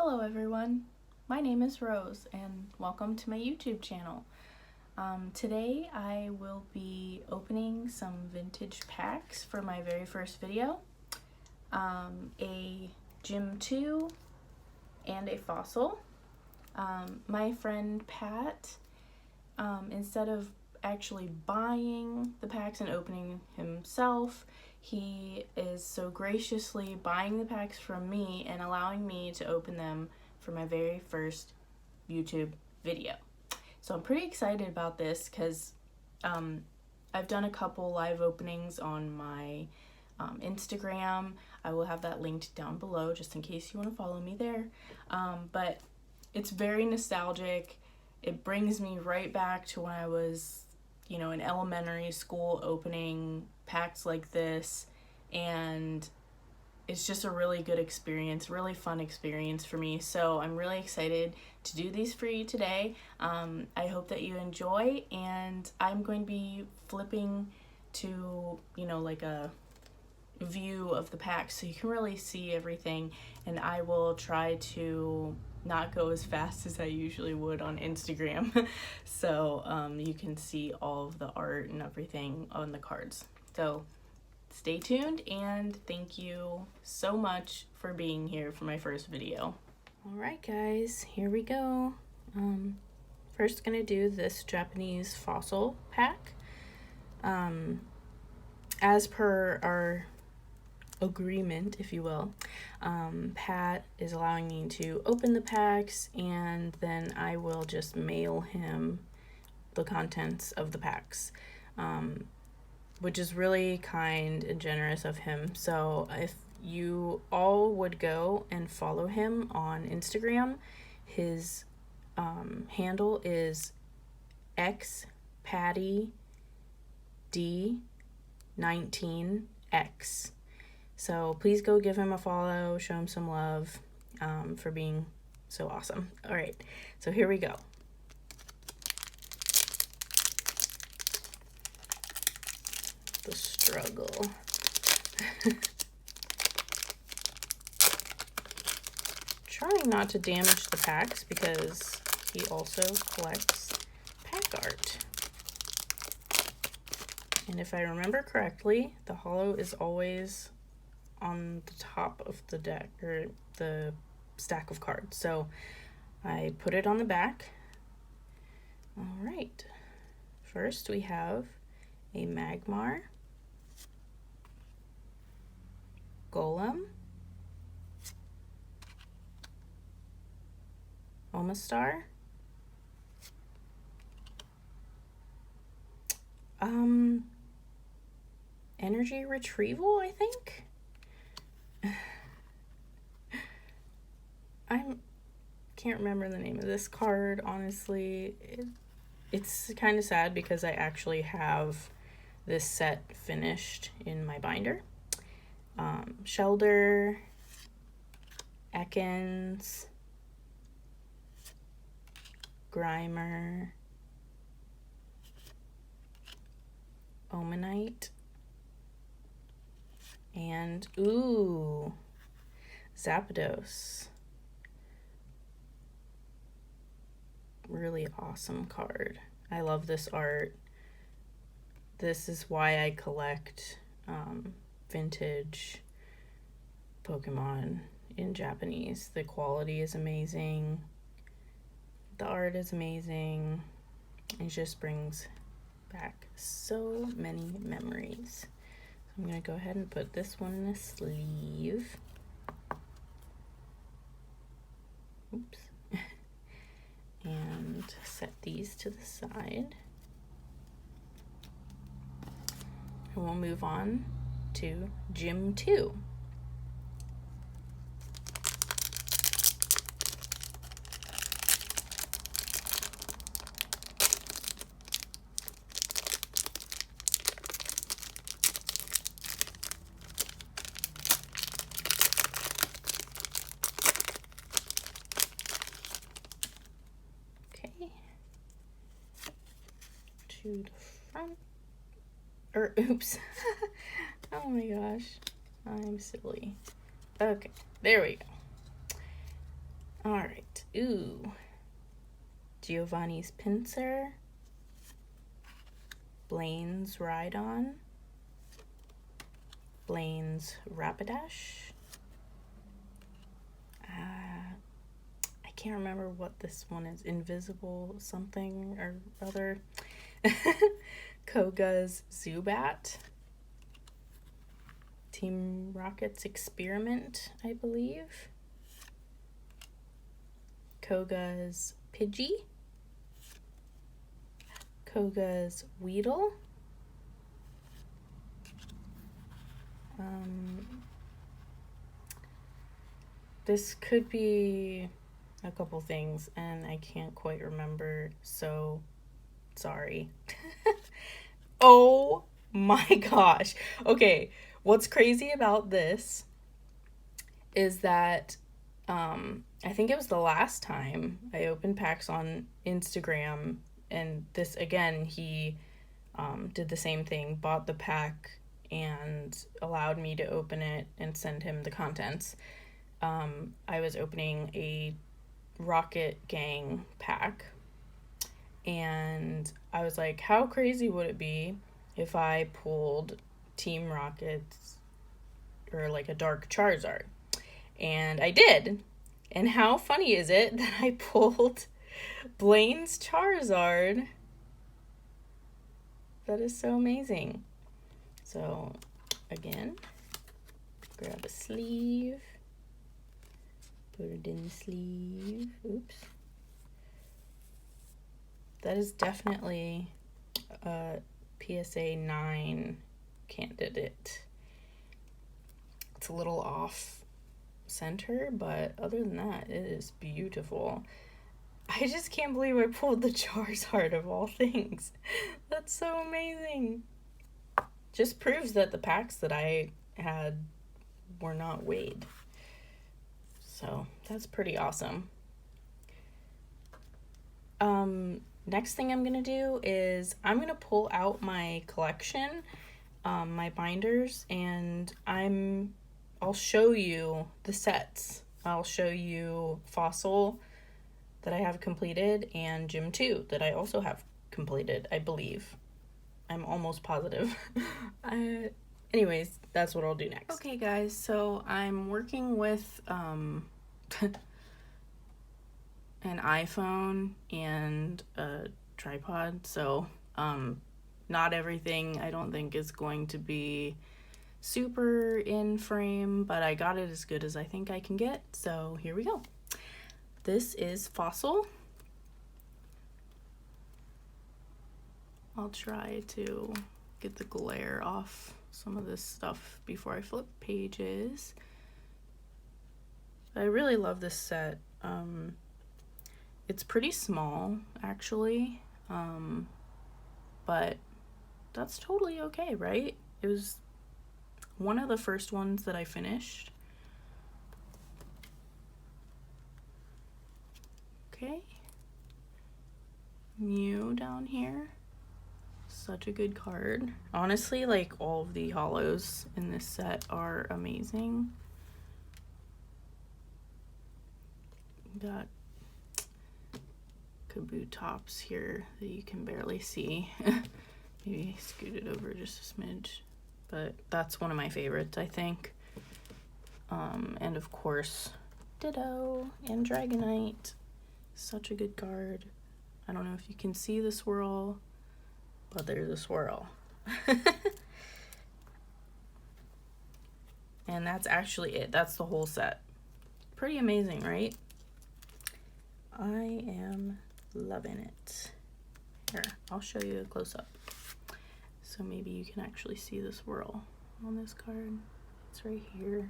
Hello everyone, my name is Rose and welcome to my YouTube channel. Today I will be opening some vintage packs for my very first video. A Gym 2 and a Fossil. My friend Pat, instead of actually buying the packs and opening himself, he is so graciously buying the packs from me and allowing me to open them for my very first YouTube video. So I'm pretty excited about this because I've done a couple live openings on my Instagram. I will have that linked down below just in case you want to follow me there. But it's very nostalgic. It brings me right back to when I was, in elementary school opening packs like this, and it's just a really good experience, really fun experience for me. So I'm really excited to do these for you today. I hope that you enjoy, and I'm going to be flipping to, like a view of the pack so you can really see everything, and I will try to not go as fast as I usually would on Instagram so you can see all of the art and everything on the cards. So stay tuned, and thank you so much for being here for my first video. Alright guys, here we go. First gonna do this Japanese Fossil pack. As per our agreement, if you will, Pat is allowing me to open the packs, and then I will just mail him the contents of the packs, which is really kind and generous of him. So if you all would go and follow him on Instagram, his handle is xpattyD19x. So please go give him a follow, show him some love for being so awesome. All right, so here we go. The struggle. Trying not to damage the packs because he also collects pack art. And if I remember correctly, the holo is always on the top of the deck, or the stack of cards. So I put it on the back. All right. First we have a Magmar, Golem, Omastar, Energy Retrieval, I think. I can't remember the name of this card, honestly. It's kind of sad because I actually have this set finished in my binder. Shelder, Ekans, Grimer, Omanite, and Zapdos. Really awesome card. I love this art. This is why I collect vintage Pokemon in Japanese. The quality is amazing. The art is amazing. It just brings back so many memories. So I'm going to go ahead and put this one in the sleeve. Oops. And set these to the side. And we'll move on to Gym 2. To the front, or oops. Oh my gosh, I'm silly. Okay, there we All right. Ooh. Giovanni's Pinsir. Blaine's Rhydon. Blaine's Rapidash. I can't remember what this one is. Invisible something or other. Koga's Zubat. Team Rocket's Experiment, I believe. Koga's Pidgey. Koga's Weedle. This could be a couple things, and I can't quite remember, so sorry. Oh my gosh. Okay, what's crazy about this is that I think it was the last time I opened packs on Instagram, and this again, he did the same thing, bought the pack and allowed me to open it and send him the contents. I was opening a Rocket Gang pack, and I was like, how crazy would it be if I pulled Team Rocket's or like a Dark Charizard? And I did. And how funny is it that I pulled Blaine's Charizard? That is so amazing. So again, grab a sleeve, put it in the sleeve. Oops. That is definitely a PSA 9 candidate. It's a little off center, but other than that, it is beautiful. I just can't believe I pulled the Charizard of all things. That's so amazing. Just proves that the packs that I had were not weighed. So that's pretty awesome. Next thing I'm going to do is I'm going to pull out my collection, my binders, and I'll show you the sets. I'll show you Fossil that I have completed and Gym 2 that I also have completed, I believe. I'm almost positive. Anyways, that's what I'll do next. Okay, guys, so I'm working with an iPhone and a tripod, so not everything I don't think is going to be super in frame, but I got it as good as I think I can get, so here we go. This is Fossil. I'll try to get the glare off some of this stuff before I flip pages. I really love this set. It's pretty small, actually, but that's totally okay, right? It was one of the first ones that I finished. Okay. Mew down here. Such a good card. Honestly, like, all of the holos in this set are amazing. Got Kabutops here that you can barely see. Maybe scoot it over just a smidge, but that's one of my favorites, I think. And of course, Ditto and Dragonite. Such a good card. I don't know if you can see the swirl, but there's a swirl. And that's actually it. That's the whole set. Pretty amazing, right? I am loving it. Here, I'll show you a close-up. So maybe you can actually see the swirl on this card. It's right here.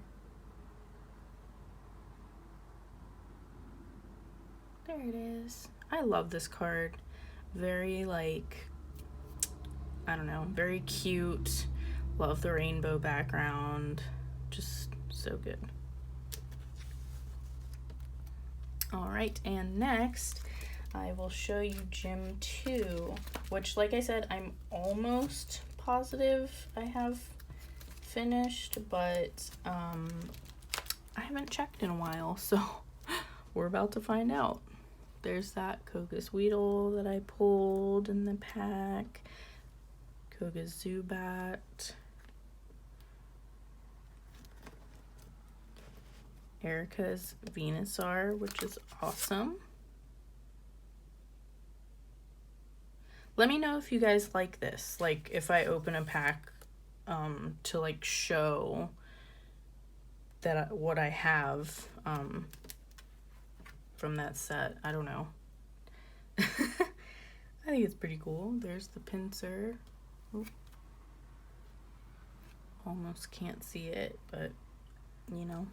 There it is. I love this card. Very, like, I don't know, very cute. Love the rainbow background. Just so good. All right, and next I will show you Gym 2, which, like I said, I'm almost positive I have finished, but I haven't checked in a while, so we're about to find out. There's that Koga's Weedle that I pulled in the pack. Koga's Zubat. Erica's Venusaur, which is awesome. Let me know if you guys like this. Like, if I open a pack to, like, show that what I have from that set. I don't know. I think it's pretty cool. There's the Pinsir. Oop. Almost can't see it, but, you know,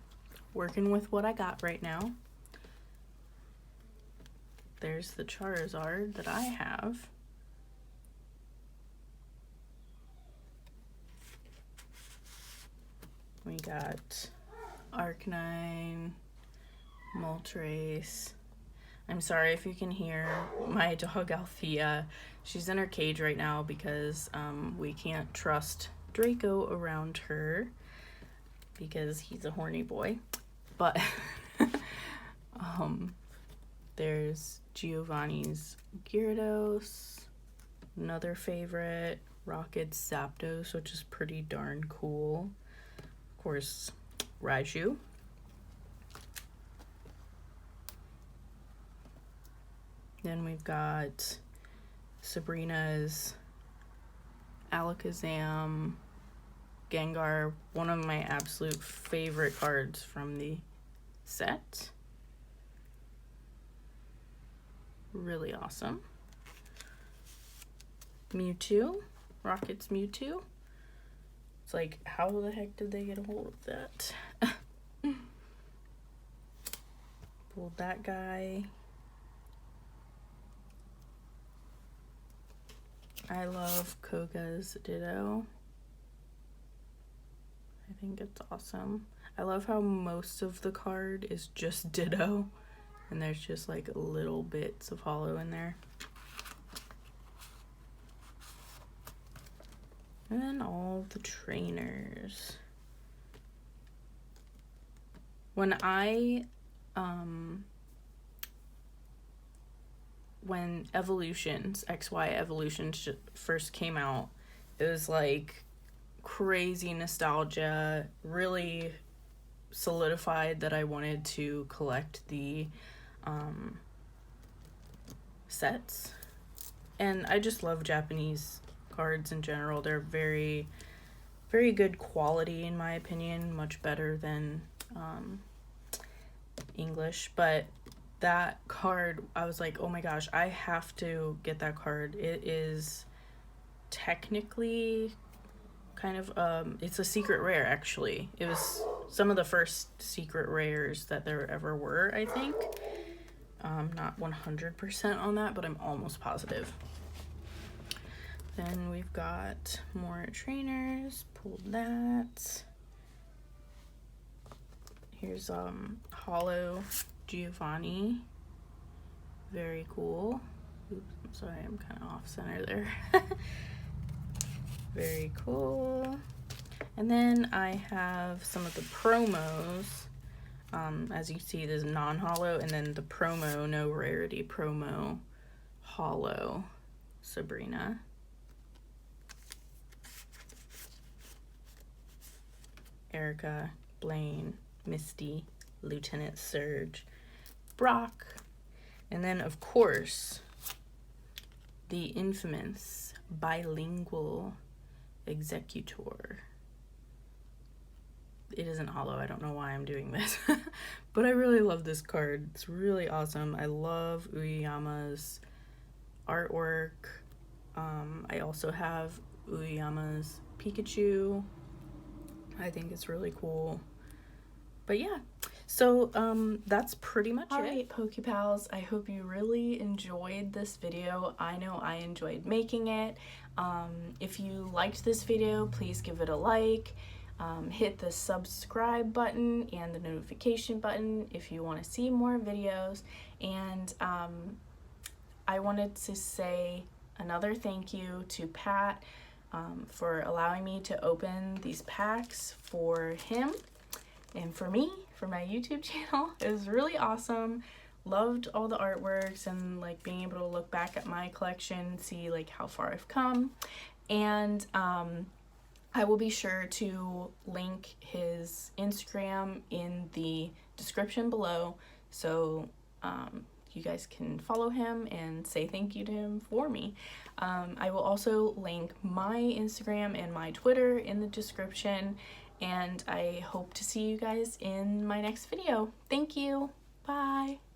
working with what I got right now. There's the Charizard that I have. We got Arcanine, Moltres. I'm sorry if you can hear my dog Althea. She's in her cage right now because we can't trust Draco around her because he's a horny boy. But there's Giovanni's Gyarados, another favorite, Rocket's Zapdos, which is pretty darn cool. Of course, Raichu. Then we've got Sabrina's Alakazam, Gengar, one of my absolute favorite cards from the set. Really awesome. Mewtwo, Rocket's Mewtwo. It's like, how the heck did they get a hold of that? Pulled that guy. I love Koga's Ditto. I think it's awesome. I love how most of the card is just Ditto, and there's just like little bits of holo in there. And then all the trainers. When Evolutions, XY Evolutions first came out, it was like crazy nostalgia, really solidified that I wanted to collect the sets. And I just love Japanese cards in general. They're very, very good quality in my opinion, much better than English. But that card, I was like, oh my gosh, I have to get that card. It is technically kind of it's a secret rare, actually. It was some of the first secret rares that there ever were, I think. Not 100% on that, but I'm almost positive. Then we've got more trainers. Pulled that. Here's holo Giovanni. Very cool. Oops, I'm sorry, I'm kind of off center there. Very cool. And then I have some of the promos. As you see, there's non-holo, and then the promo, no rarity promo, holo Sabrina. Erica, Blaine, Misty, Lieutenant Surge, Brock, and then of course the infamous bilingual Executor. It isn't holo, I don't know why I'm doing this, but I really love this card. It's really awesome. I love Uyama's artwork. I also have Uyama's Pikachu. I think it's really cool. But yeah, so that's pretty much it. Alright, PokePals, I hope you really enjoyed this video. I know I enjoyed making it. If you liked this video, please give it a like. Hit the subscribe button and the notification button if you want to see more videos. And I wanted to say another thank you to Pat for allowing me to open these packs for him and for me for my YouTube channel. It was really awesome. Loved all the artworks and like being able to look back at my collection, see like how far I've come. And I will be sure to link his Instagram in the description below, so you guys can follow him and say thank you to him for me. I will also link my Instagram and my Twitter in the description, and I hope to see you guys in my next video. Thank you. Bye.